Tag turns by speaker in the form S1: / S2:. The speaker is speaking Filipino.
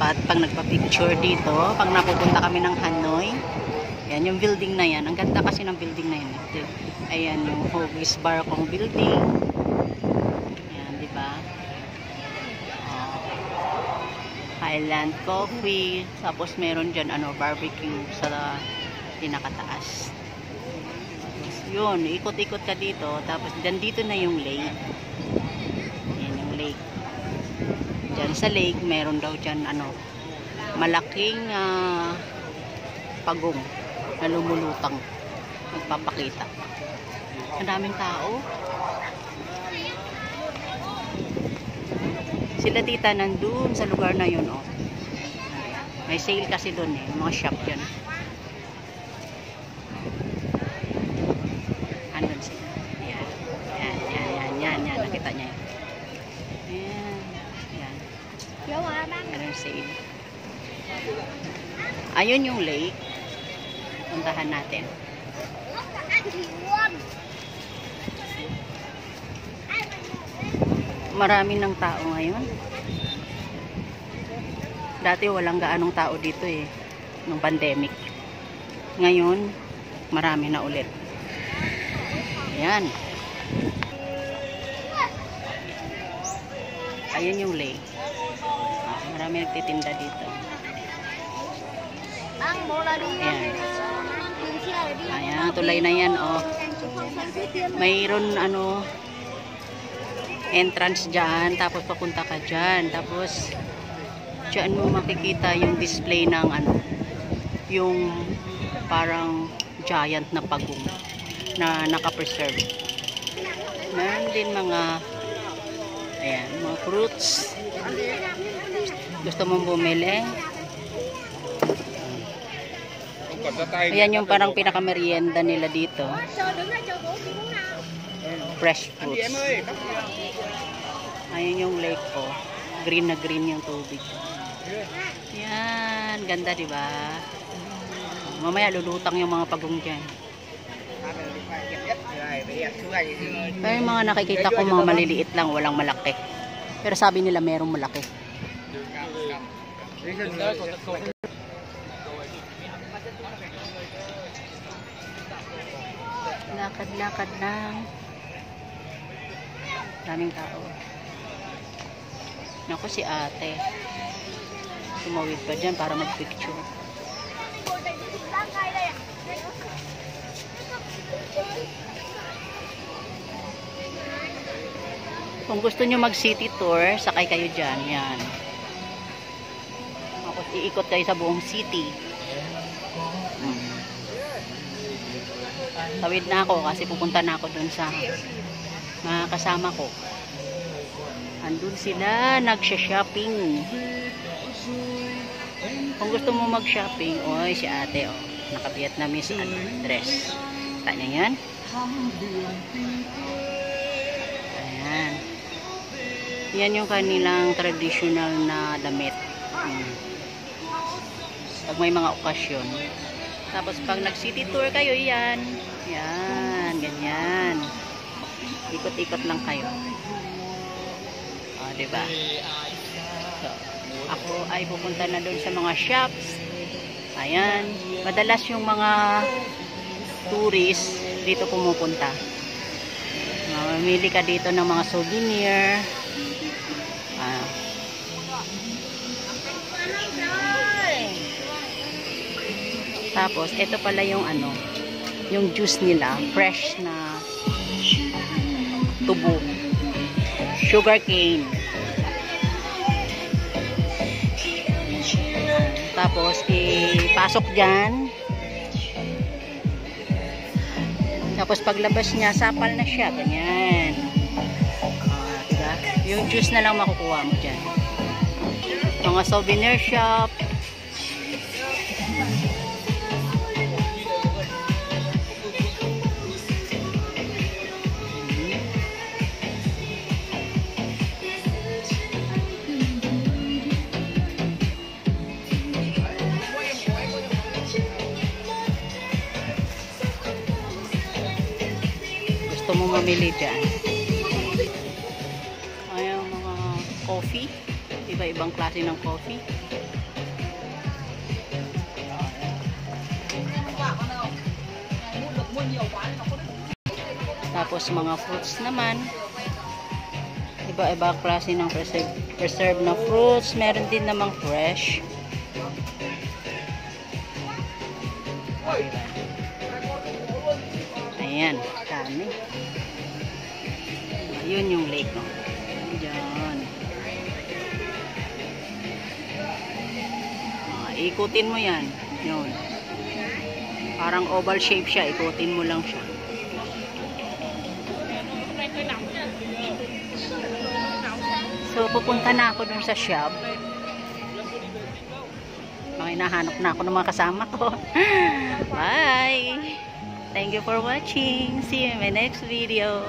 S1: spot pag nagpa-picture dito. Pag napupunta kami ng Hanoi. Yan, yung building na yan. Ang ganda kasi ng building na yan. Ayan, yung Huggies Bar Kong building. Yan, di ba? Highland Coffee. Tapos meron dyan, barbecue sa pinakataas. Tapos yun, ikot-ikot ka dito. Tapos dito na yung lake. Yan yung lake. Dyan sa lake, meron daw dyan, malaking pagong na lumulutang. Magpapakita. Ang daming tao. Sila tita nandun sa lugar na yun, oh. May sale kasi dun eh. Mga shop dyan. Andun sila. Ayan. Yan. Nakita niya yun. Ayan. Meron sale. Ayun yung lake. Puntahan natin. Marami ng tao ngayon. Dati walang gaanong tao dito eh. Nung pandemic. Ngayon, marami na ulit. Ayan. Ayun yung lake. Marami nagtitinda dito. Ayan. Ayan, tulay na yan, oh. Mayroon, entrance dyan, tapos papunta ka dyan. Tapos, dyan mo makikita yung display ng, yung parang giant na pagong na naka-preserve. Meron din mga, ayan, mga fruits. Gusto mong bumili? Ayan yung parang pinaka-merienda nila dito. Fresh fruits. Ayan yung lake ko. Green na green yung tubig. Yan. Ganda, diba? Mamaya lulutang yung mga pagong dyan. Pero yung mga nakikita ko mga maliliit lang. Walang malaki. Pero sabi nila merong malaki. Lakad-lakad lang. Daming tao. Naku, si ate. Tumawid pa dyan para mag-picture. Kung gusto nyo mag-city tour, sakay kayo dyan. Yan. Tapos iikot kayo sa buong city. Tawid na ako kasi pupunta na ako dun sa mga kasama ko. Andun sila, nagsha-shopping. Kung gusto mo mag-shopping, oy, si ate, oh, naka-Vietnamese dress. Kita niya yan? Ayan. Yan yung kanilang traditional na damit. Pag may mga okasyon. Tapos pag nag-city tour kayo, yan. Yan, ganyan. Ikot-ikot lang kayo. O, diba? So, ako ay pupunta na doon sa mga shops. Ayan. Madalas yung mga tourist dito pumupunta. Mamili ka dito ng mga souvenir. Tapos, ito pala yung yung juice nila. Fresh na tubo. Sugar cane. Tapos, ipasok dyan. Tapos, paglabas niya, sapal na siya. Ganyan. Diba? Yung juice na lang makukuha mo dyan. Mga souvenir shop. Gusto mo mamili dyan. Ayan mga coffee. Iba-ibang klase ng coffee. Tapos mga fruits naman. Iba-iba klase ng preserve na fruits. Meron din namang fresh. Ayan, dami. Yun yung lake, no? Diyan. Ikutin mo yan. Yun. Parang oval shape siya. Ikutin mo lang siya. So, pupunta na ako dun sa shop. Hinahanap na ako ng mga kasama ko. Bye! Thank you for watching. See you in my next video.